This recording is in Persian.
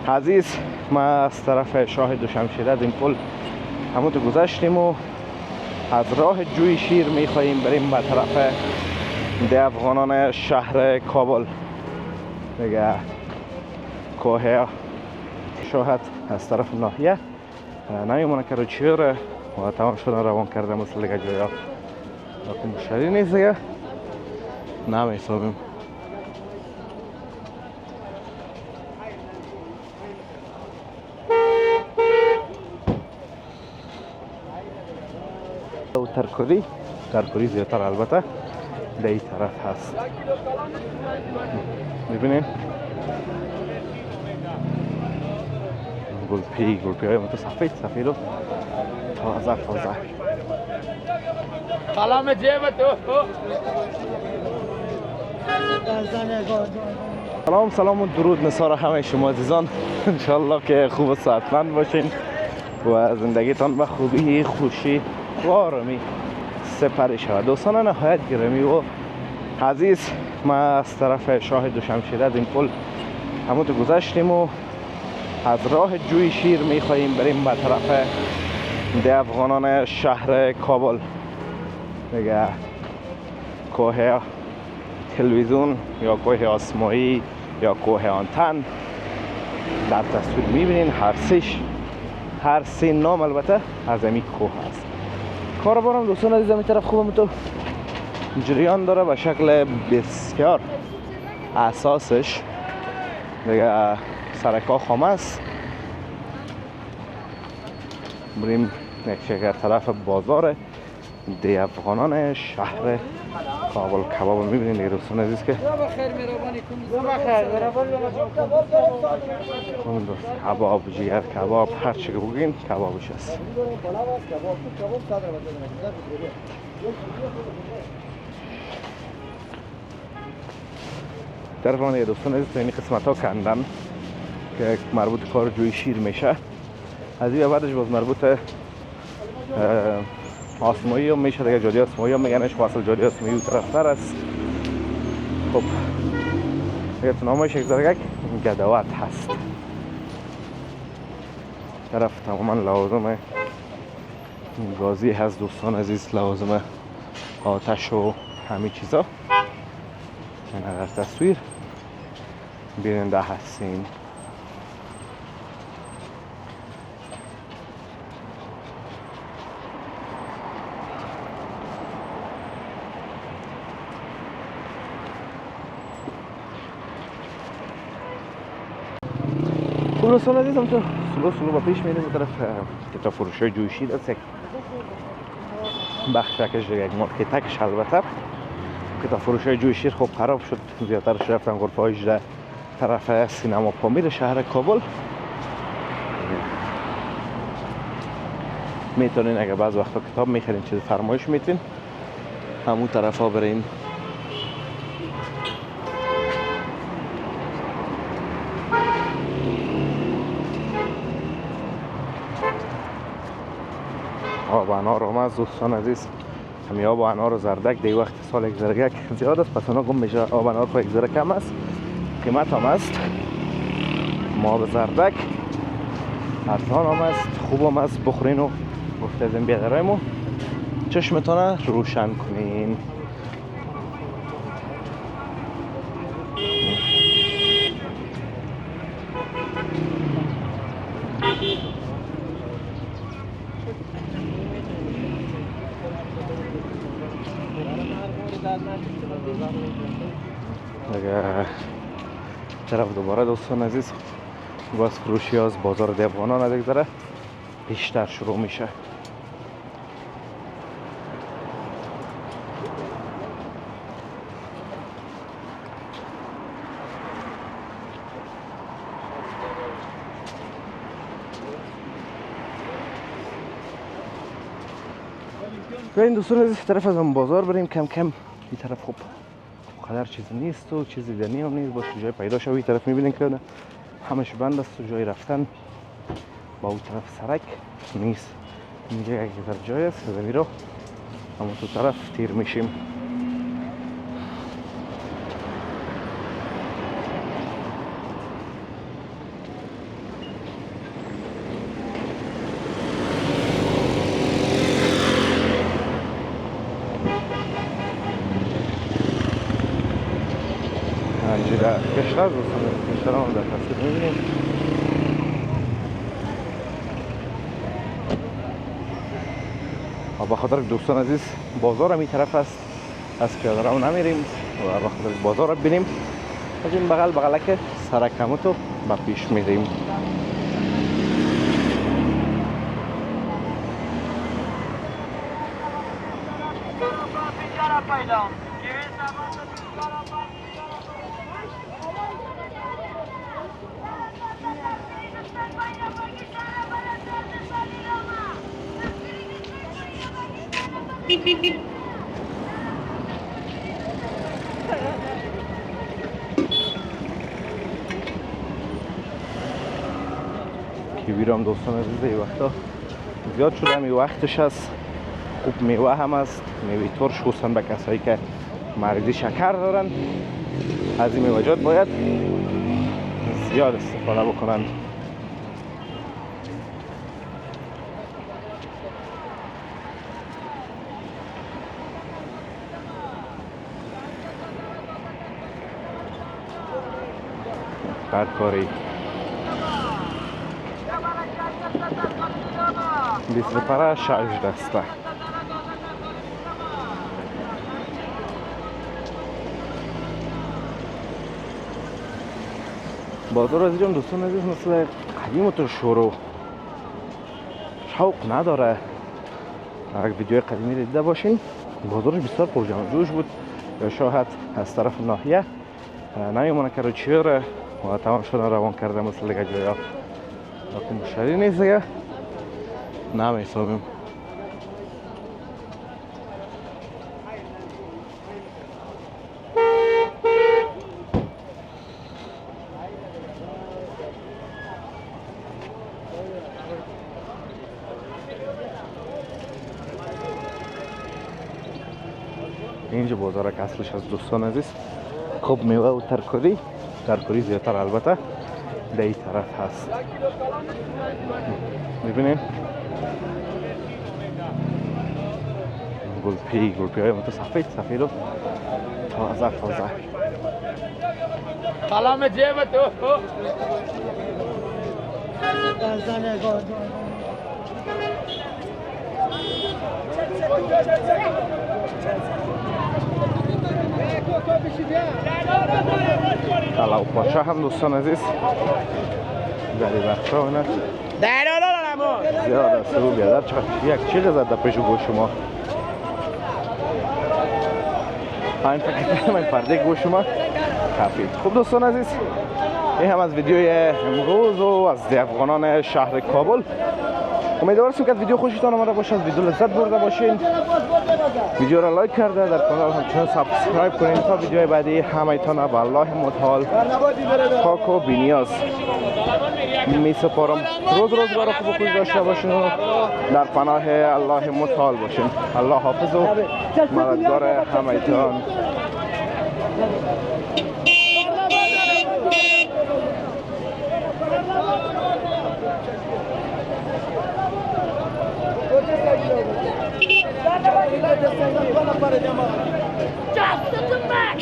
عزیز، ما از طرف شاه دوشمشیره از این پل همونطور گذشتیم و از راه جوی شیر میخواییم بریم به طرف ده افغانان شهر کابل دیگه. کوه شاهد از طرف ناحیه نمیمونه که رو چیره و تمام شدن روان کرده مثل دیگه جایا مشتری نیست دیگه نمیفهمیم. و ترکوری زیادتر البته در این طرف هست. میبینین گلپی های متو سفید و تازه سلام جیب تو. سلام و درود نثار همه شما عزیزان. انشالله که خوب و صحتمند باشین و زندگیتان به خوبی خوشی و آرامی سپری شود. دوستان نهایت گرامی و عزیز، ما از طرف شاه دوشمشیره از این پل همونطور گذشتیم و از راه جوی شیر میخواییم بریم به طرف ده افغانان شهر کابل دیگه. کوه تلویزیون یا کوه آسمایی یا کوه آنتن در تصویر میبینین. هر سه نام البته از این کوه هست. کاربارم دوستان عزیز این طرف خوبم تو جریان داره به شکل بسیار اساسش دیگه. سرکا خام است. بریم نکشه طرف بازار ده افغانان شهر کابل. کباب میبینین دیگه دوستان عزیز که کباب، جگر کباب، هر چی که بگین کبابش هست. طرف من دوستان عزیز این قسمت ها کندن که مربوط کار جوی شیر میشه. از این بعدش باز مربوط آسمایی هم میشه دیگه. جاده آسمایی هم میگنش، اصل جاده آسمایی اون طرف تر است. خب دیگه تو نامش یک زرگک گدوات هست. طرف تماما لوازم گازی هست دوستان عزیز، لوازم آتش و همه چیزا این در تصویر بیننده هستین. خب دوستان عزیز همچون سلو با پیش میریم به طرف کتاب فروش های جوی شیر است. یک بخشکش یک مارکتکش البته کتاب فروش های جوی شیر خب خراب شد. زیادترش رفتن غرفه های در طرف سینما پامیر شهر کابل. میتونین اگه بعض وقتا کتاب میخرین چیز فرمایش میتین همون طرف ها برین. آب انار هم دوستان عزیز، همی آب انار زردک دی وقت سال یک زرگک زیاد است، پس اونا گم میشه. آب انار خو یک ذره کم است، قیمت هم است. آب زردک ارزان هم است، خوب هم است. بخورین و گفته از این بیادرهایم و چشمتان روشن کنین. دیگه طرف دوباره دوستان عزیز باز فروشی از بازار ده افغانان از یک ذره بیشتر شروع میشه. این دوستان عزیز طرف از اون بازار بریم کم کم. این طرف خوب قدر چیزی نیست و چیزی دنی هم نیست. باز جای پیدا شوی طرف میبینین که همش بند است و جای رفتن با اون طرف سرک نیست. اینجا یک جای است زمین رو همون تو طرف تیر میشیم. کشتر است دوستان. کشتر هم در تصویر می‌بینیم. و بخاطر دوستان عزیز بازار هم این طرف است، از پیاده رو نمیریم و بخاطر بازار رو ببینیم از این بغل بغلک سرکموتو با پیش میریم. کیوی هم دوستان عزیز این وقتا زیاد شده، این وقتش است. خوب میوه هم است، میوه ترش، خصوصا به کسایی که مریضی شکر دارن از این میوه‌جات باید زیاد استفاده بکنن. ترکاری 20 پره 6 دسته. بازار از اینجا دوستان عزیز مثل قدیم تو شروع شوق نداره. اگر ویدیو قدیمی دیده باشین بازارش بسیار پر جمع جوش بود، یا شاید از طرف ناحیه نمیمونه که رو چیاره و تمام شدن روان کرده مثل دیگه جایا، لیکن مشتری نیست دیگه نمی‌حسابیم. اینجا بازار که اصلش از دوستان عزیز خوب میوه و ترکاری زیادتر البته در این طرف هست. میبینین گلپی های سفید و تازه سلام جیب تو. کلاو پاچه هم دوستان عزیز در این بخشا اینا زیاد است و بیادر چقدر یک چیز زد در پیش گوش شما. همین فکر من پرده گوش شما خفید. خب دوستان عزیز این هم از ویدیوی امروز و از افغانان شهر کابل. امیدوارم که ویدیو خوشتان آمده باشه، از ویدیو لذت برده باشین. ویدیو را لایک کرده در کانال همچنان سابسکرایب کنین تا ویدیوهای بعدی همایتان به الله متعال پاک و بی‌نیاز می سپارم. روز روزگار خوب و خوش داشته باشین و در پناه الله متعال باشین. الله حافظ و مددگار همایتان. Just the back.